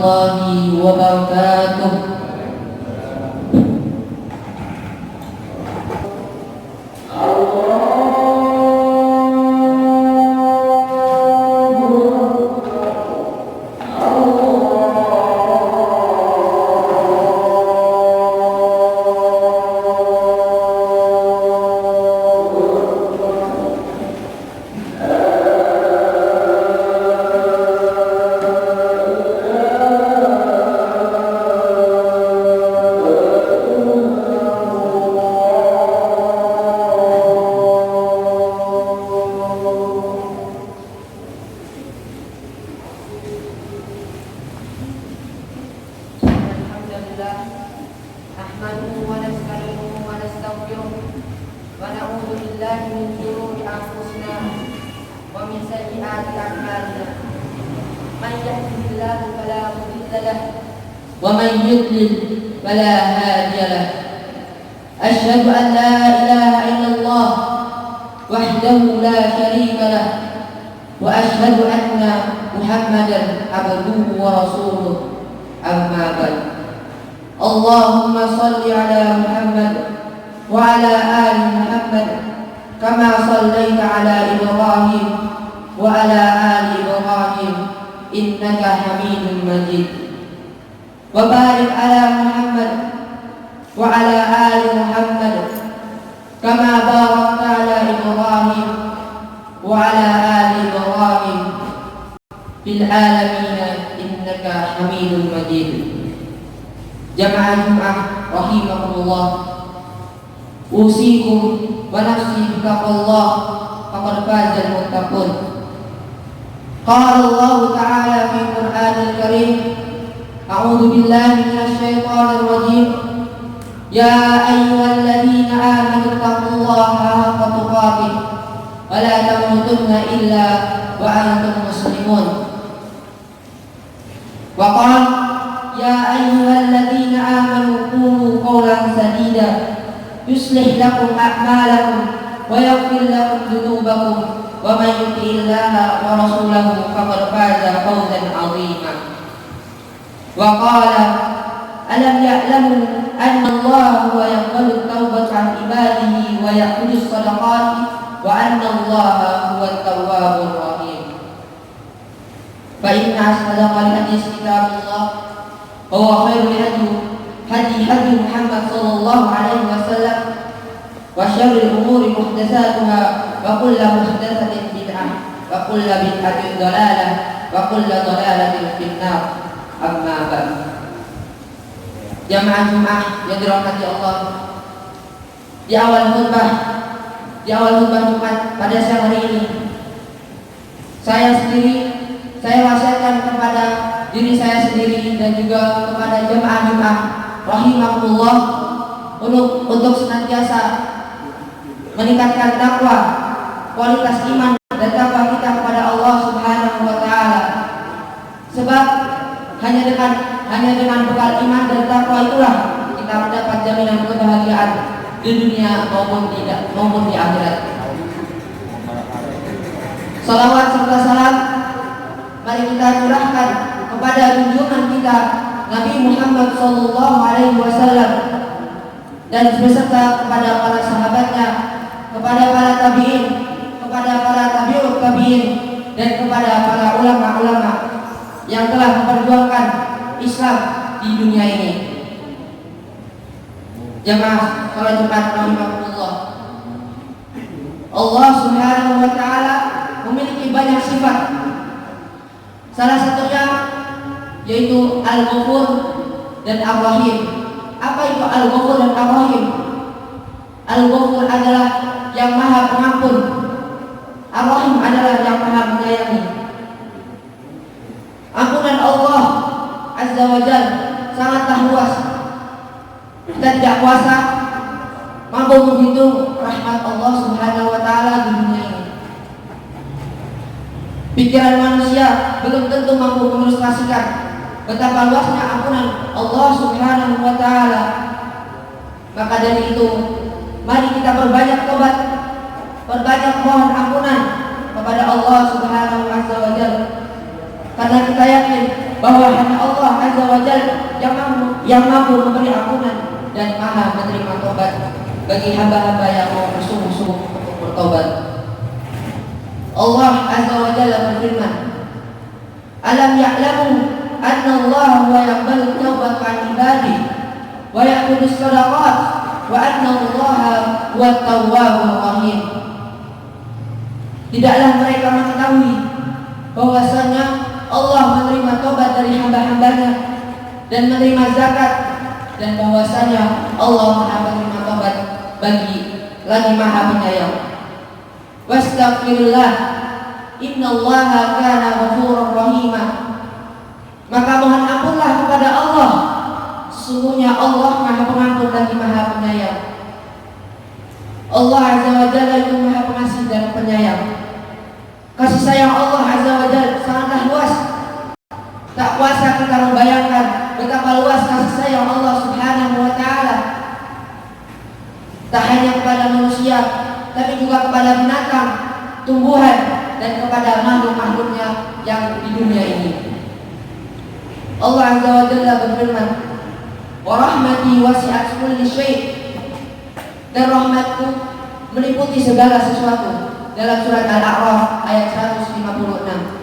warahmatullahi wabarakatuh. ومن يضلل فلا هادي له. أشهد أن لا إله إلا الله وحده لا شريك له وأشهد أن محمدا عبده ورسوله. أما بعد. اللهم صل على محمد وعلى آل محمد كما صليت على إبراهيم وعلى آل إبراهيم إنك حميد مجيد. وبارك على محمد وعلى آل محمد كما باركت على إبراهيم وعلى آل إبراهيم في العالمين إنك حميد مجيد. جماعة جمعة رحمكم الله. أوصيكم ونفسي بتقوى الله فقد فاز المتقون. قال الله تعالى في القرآن الكريم: أعوذ بالله من الشيطان الرجيم. يا أيها الذين آمنوا اتقوا الله حق تقاته ولا تموتن إلا وأنتم مسلمون. وقال: يا أيها الذين آمنوا قولوا قولا سديدا يصلح لكم أعمالكم ويغفر لكم ذنوبكم ومن يطع الله ورسوله فقد فاز فوزا عظيما. وقال: ألم يعلموا أن الله هو يقبل التوبة عن عباده ويأخذ الصدقات وأن الله هو التواب الرحيم. فإن أصدق الحديث كتاب الله وهو خير هدي محمد صلى الله عليه وسلم وشر الأمور محدثاتها وكل محدثة بدعة وكل بدعة ضلالة وكل ضلالة في النار. Amma ba'du. Jamaah Jumat yang dirahmati Allah, di awal khutbah Jumat pada siang hari ini, saya wasiatkan kepada diri saya sendiri dan juga kepada jamaah Jumat rahimahullah untuk senantiasa meningkatkan takwa, kualitas iman dan takwa kita kepada Allah Subhanahu wa taala. Sebab hanya dengan bekal iman dan takwa itulah kita mendapat jaminan kebahagiaan di dunia maupun di akhirat. Salawat serta salam mari kita curahkan kepada junjungan kita Nabi Muhammad SAW dan beserta kepada para sahabatnya, kepada para tabi'in, kepada para tabi'ut tabi'in dan kepada para ulama-ulama yang telah memperjuangkan Islam di dunia ini. Jamaah salat Jumat rahimahullah. Allah Subhanahu wa taala memiliki banyak sifat. Salah satunya yaitu Al-Ghafur dan Ar-Rahim. Apa itu Al-Ghafur dan Ar-Rahim? Al-Ghafur adalah yang Maha Pengampun. Ar-Rahim adalah yang Maha Menyayangi. Ampunan Allah Azza wa Jalla sangatlah luas. Kita tidak kuasa mampu menghitung rahmat Allah Subhanahu wa taala di dunia ini. Pikiran manusia belum tentu mampu mengilustrasikan betapa luasnya ampunan Allah Subhanahu wa taala. Maka dari itu, mari kita perbanyak tobat, perbanyak mohon ampunan kepada Allah Subhanahu wa taala. karena kita yakin bahwa hanya Allah Azza wa Jalla yang mampu memberi ampunan dan maha menerima tobat bagi hamba-hamba yang mau bersungguh-sungguh untuk bertobat. Allah Azza wa Jalla berfirman, "Alam ya'lamu anna Allah huwa yaqbalu taubat 'an ibadihi wa ya'khudhu as-shadaqat wa anna Allah huwa at-tawwabur rahim." Tidaklah mereka mengetahui bahwasanya Allah menerima tobat dari hamba-hambanya dan menerima zakat, dan bahwasanya Allah Maha menerima tobat bagi lagi Maha penyayang. Wastaghfirullah, innallaha kana ghafurur rahima. Maka mohon ampunlah kepada Allah, sesungguhnya Allah Maha Pengampun lagi Maha Penyayang. Allah Azza wa Jalla itu Maha Pengasih dan Penyayang. Kasih sayang Allah Azza wa Jalla sangatlah luas. Tak kuasa kita membayangkan betapa luas kasih sayang Allah Subhanahu wa Ta'ala. Tak hanya kepada manusia, tapi juga kepada binatang, tumbuhan, dan kepada makhluk-makhluknya yang di dunia ini. Allah Azza wa Jalla berfirman, "Wa rahmati wasi'at kulli syai'." Dan rahmatku meliputi segala sesuatu. Dalam surat Al-A'raf ayat 156.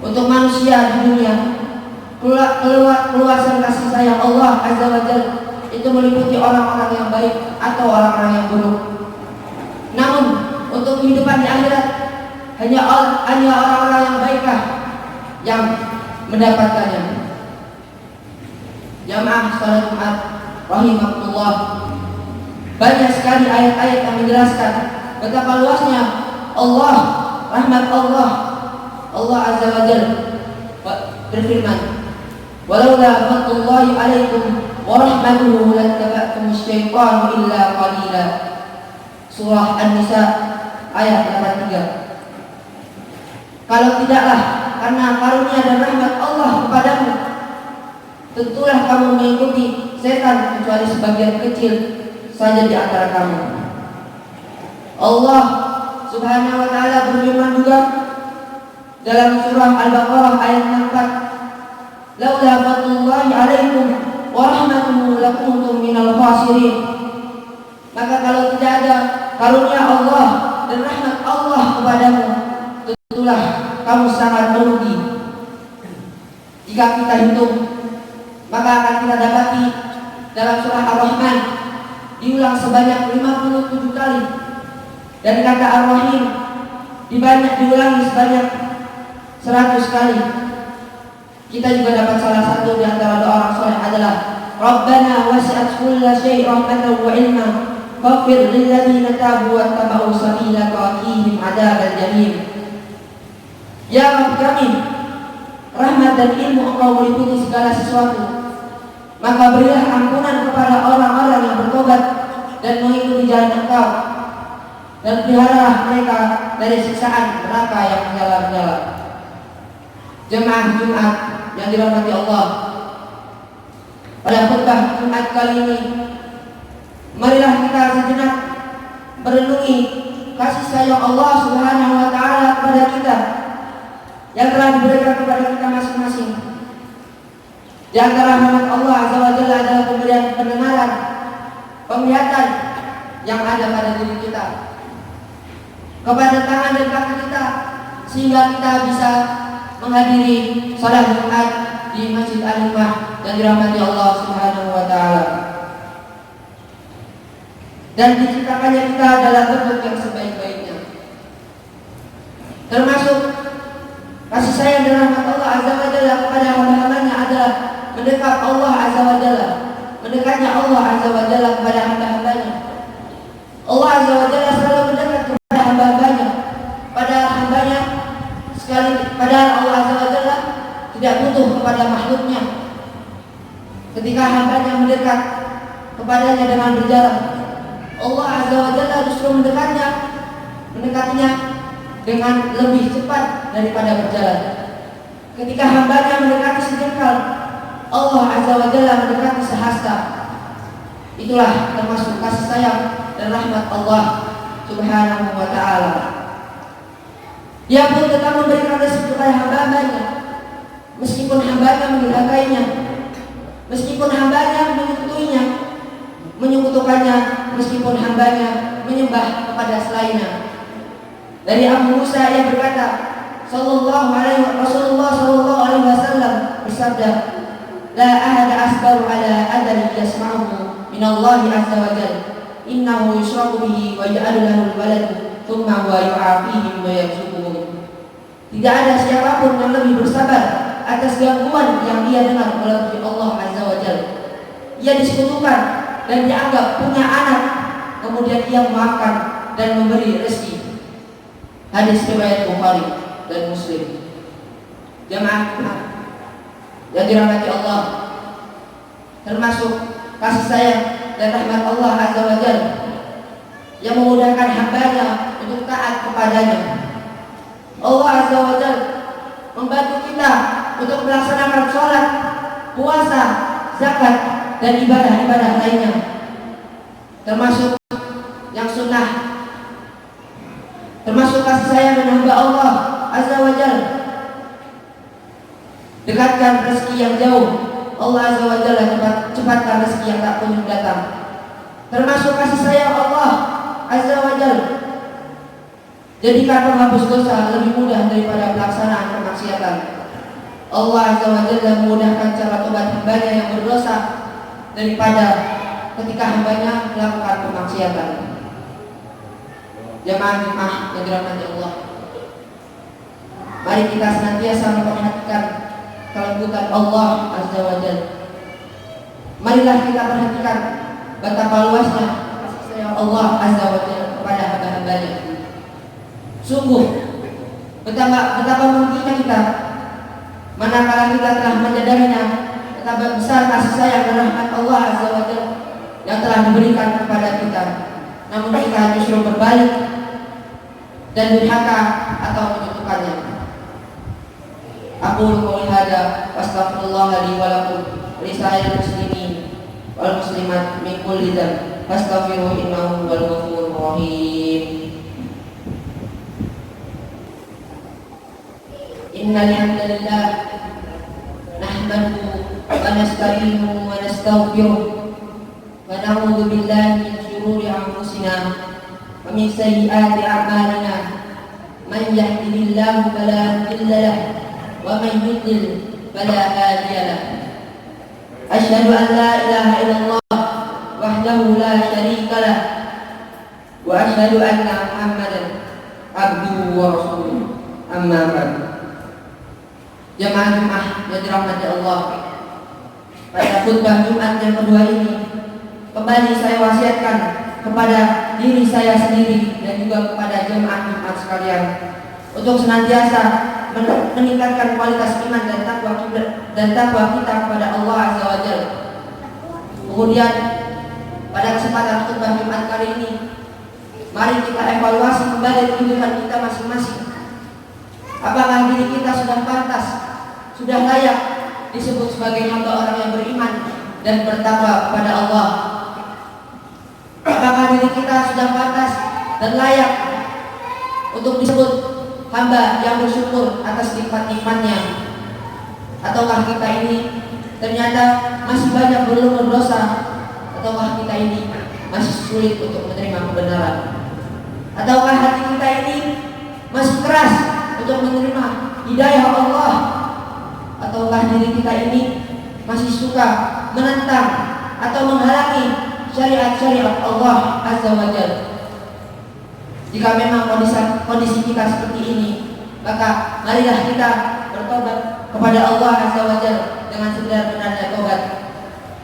Untuk manusia di dunia, keluasan kasih sayang Allah Azza wa Jalla itu meliputi orang-orang yang baik atau orang-orang yang buruk. Namun untuk kehidupan di akhirat, hanya orang-orang yang baiklah yang mendapatkannya. Jamaah salat Jumat rahimakumullah, banyak sekali ayat-ayat yang menjelaskan betapa luasnya Allah, rahmat Allah. Allah Azza wa Jalla berfirman, "Walaula fadlullahi 'alaikum wa rahmatuhu lattaba'tumus syaitana illa qalila." Surah An-Nisa ayat 83. Kalau tidaklah karena karunia dan rahmat Allah kepadamu, tentulah kamu mengikuti setan kecuali sebagian kecil saja di antara kamu. Allah Subhanahu wa Ta'ala berfirman juga dalam surah Al-Baqarah ayat 64, "Laula fadlullahi 'alaikum wa rahmatuhu lakuntum minal khasirin." Maka kalau tidak ada karunia Allah dan rahmat Allah kepadamu, tentulah kamu sangat merugi. Jika kita hitung, maka akan kita dapati dalam surah Ar-Rahman diulang sebanyak 57 kali, dan kata Ar-Rahim diulangi sebanyak 100 kali. Kita juga dapat salah satu di antara doa orang soleh adalah, "Rabbana wasi'at kulla syai' rahmatan wa ilma faghfir lil ladzina tabu wattaba'u sabilaka wa qihim adzabal jahim." Ya Rabb kami, rahmat dan ilmu Engkau meliputi segala sesuatu, maka berilah ampunan kepada orang-orang yang bertobat dan mengikuti jalan Engkau, dan peliharalah mereka dari siksaan neraka yang menyala-nyala. Jemaah Jumat yang dirahmati Allah, pada khutbah Jumat kali ini, marilah kita sejenak merenungi kasih sayang Allah Subhanahu wa Ta'ala kepada kita yang telah diberikan kepada kita masing-masing. Di antara rahmat Allah Azza wa Jalla adalah pemberian pendengaran, penglihatan yang ada pada diri kita, kepada tangan dan kaki kita, sehingga kita bisa menghadiri salat Jumat di Masjid Al-Hikmah yang dirahmati Allah Subhanahu wa Ta'ala. Dan diciptakannya kita dalam bentuk yang sebaik-baiknya, termasuk kasih sayang dan rahmat Allah Azza wa Jalla kepada hamba-hambanya adalah mendekat Allah Azza wa Jalla, mendekatnya Allah Azza wa Jalla kepada hamba-hambanya. Allah Azza wa Jalla selalu mendekat kepada hamba-hambanya, pada hambanya sekali, padahal Allah Azza wa Jalla tidak butuh kepada makhluknya. Ketika hambanya mendekat kepadanya dengan berjalan, Allah Azza wa Jalla justru mendekatinya dengan lebih cepat daripada berjalan. Ketika hambanya mendekati sejengkal, Allah Azza wa Jalla mendekati sehasta. Itulah termasuk kasih sayang dan rahmat Allah Subhanahu wa Ta'ala. Dia pun tetap memberikan rezeki kepada hamba-hambanya, meskipun hambanya mendurhakainya, meskipun hambanya menyekutukannya, meskipun hambanya menyembah kepada selainnya. Dari Abu Musa yang berkata, Rasulullah sallallahu alaihi wasallam bersabda, la ahada asbaru ala adari yasma'uhu min Allah azza wa jalla, innahu yushraku bihi wa yaj'alu lahu al-walad thumma huwa yu'afihi wa yarzuquhu. Tidak ada siapapun yang lebih bersabar atas gangguan yang dia dengar melalui Allah azza wa jalla. Ia disekutukan dan dianggap punya anak, kemudian ia memaafkan dan memberi rezeki. Hadis riwayat Bukhari dan Muslim. Jamaah yang dirahmati Allah, termasuk kasih sayang dan rahmat Allah azza wa jalla yang memudahkan hambanya untuk taat kepadanya. Allah azza wa jalla membantu kita untuk melaksanakan sholat, puasa, zakat, dan ibadah-ibadah lainnya, termasuk yang sunnah, termasuk kasih sayang dan hamba Allah azza wa jalla. Dekatkan rezeki yang jauh, Allah azza wa jalla cepatkan rezeki yang tak kunjung datang. Termasuk kasih sayang Allah azza wa jalla, jadikan penghapus dosa lebih mudah daripada pelaksanaan kemaksiatan. Allah azza wa jalla memudahkan cara tobat hambanya yang berdosa daripada ketika hambanya melakukan kemaksiatan. Jamaah yang dirahmati Allah, mari kita senantiasa memperhatikan kelembutan Allah azza wa jalla. Marilah kita perhatikan betapa luasnya kasih sayang Allah azza wa jalla kepada hamba-hambanya. Sungguh betapa meruginya kita manakala kita telah menyadarinya betapa besar kasih sayang dan rahmat Allah azza wa jalla yang telah diberikan kepada kita, namun kita justru berbalik dan durhaka atau menyekutukannya. Aku qouli hada wastaghfirullah li wa lakum wa lisa'iril muslimin wal muslimat min kulli dzanb fastaghfiruhu innahu huwal ghafurur rahim. Innal hamdalillah nahmaduhu wa nasta'inuhu wa nastaghfiruh wa na'udzu billahi min shururi anfusina wa min sayyiati a'malina. Man yahdihillahu fala mudilla lahu wa man yudlil fala hadiya lahu. Asyhadu an la ilaha illallah wahdahu la syarika lah wa asyhadu anna Muhammadan abduhu wa rasuluh. Amma ba'du. Jamaah yang dirahmati Allah, pada khutbah Jumat yang kedua ini kembali saya wasiatkan kepada diri saya sendiri dan juga kepada jemaah Jumat sekalian untuk senantiasa meningkatkan kualitas iman dan takwa kita kepada Allah azza wa jalla. Kemudian pada kesempatan khutbah Jumat kali ini, mari kita evaluasi kembali kehidupan kita masing-masing. Apakah diri kita sudah pantas, sudah layak disebut sebagai hamba orang yang beriman dan bertakwa kepada Allah? Apakah diri kita sudah pantas dan layak untuk disebut hamba yang bersyukur atas nikmat-nikmatnya? Ataukah kita ini ternyata masih banyak belum berdosa? Ataukah kita ini masih sulit untuk menerima kebenaran? Ataukah hati kita ini masih keras untuk menerima hidayah Allah? Ataukah diri kita ini masih suka menentang atau menghalangi syariat-syariat Allah azza wa jalla? Jika memang kondisi kita seperti ini, maka marilah kita bertobat kepada Allah azza wa jalla dengan sebenar-benarnya tobat.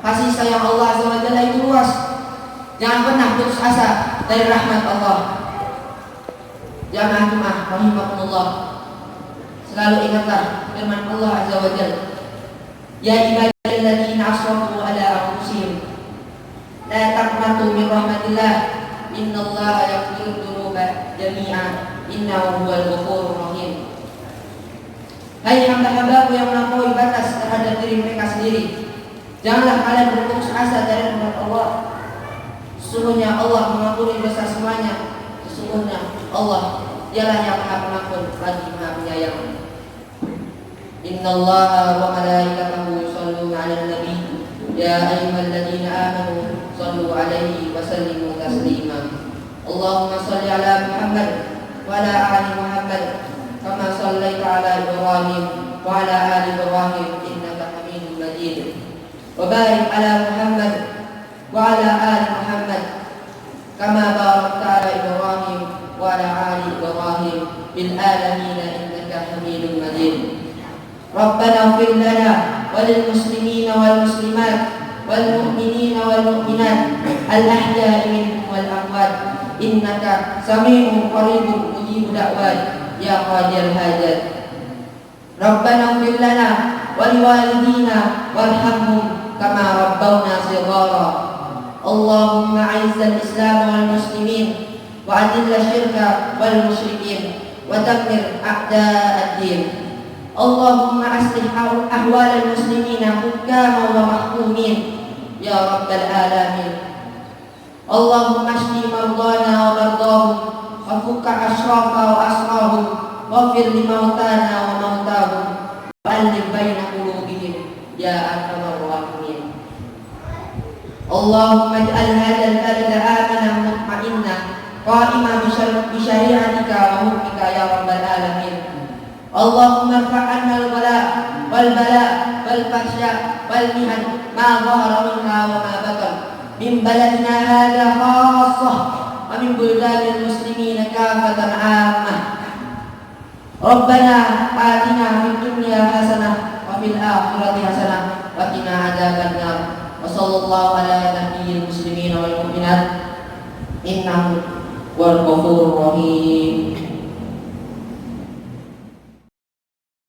Kasih sayang Allah azza wa jalla itu luas. Jangan pernah putus asa dari rahmat Allah. Jamaah Jumat rahimakumullah, selalu ingatlah firman Allah azza wa jalla, ya ibadalladzina asrafu ala anfusihim la taqnatu min rahmatillah innallaha yaghfiru dzunuba jami'a innahu huwal ghafurur rahim. Hai hamba-hambaku yang melampaui batas terhadap diri mereka sendiri, janganlah kalian berputus asa dari rahmat Allah. Sesungguhnya Allah mengampuni dosa semuanya. Sesungguhnya Allah Dialah yang Maha Pengampun lagi Maha Penyayang. Innallaha wa malaikatahu yusholluna 'alan nabi ya ayyuhalladzina amanu shallu 'alaihi wa sallimu taslima. Allahumma shalli 'ala Muhammad wa 'ala ali Muhammad kama shallaita 'ala Ibrahim wa 'ala ali Ibrahim innaka Hamidum Majid. Wa barik 'ala Muhammad wa 'ala ali Muhammad kama barakta 'ala Ibrahim wa 'ala ali Ibrahim fil alamin innaka Hamidum Majid. Rabbana ighfir lana wa lil muslimina wal muslimat wal mu'minina wal mu'minat al ahya'i minhum wal amwat innaka sami'un qaribun mujibud da'wat ya qadiyal hajat. Rabbana ighfir lana wa liwalidina warhamhum kama rabbawna shighara. Allahumma 'izzal islam wal muslimin wa adilla syirka wal musyrikin wa dammir a'da'ad din. Allahumma aslih ahwal al-muslimina hukama wa mahkumin ya rabbal alamin. Allahumma ashfi mardana wa mardahum wa fukka ashrafa wa asrahum wa fir li mautana wa mautahum wa alif baina qulubihim ya arhamar rahimin. Allahumma ij'al hadzal balada amanan mutma'innan qa'iman bi syari'atika wa hukmika ya rabbal alamin. Allahumma irfa' 'anna al-bala' wal bala' wal fahsya' wal mihan ma dhahara minha wa ma batan min baladina hadha khassah wa min buldanil muslimina kafatan 'ammah. Rabbana atina fid dunya hasanah wa fil akhirati hasanah wa qina adzabannar. Wa sallallahu ala nabiyyil muslimin wal mu'minat innahu wal ghafurur rahim.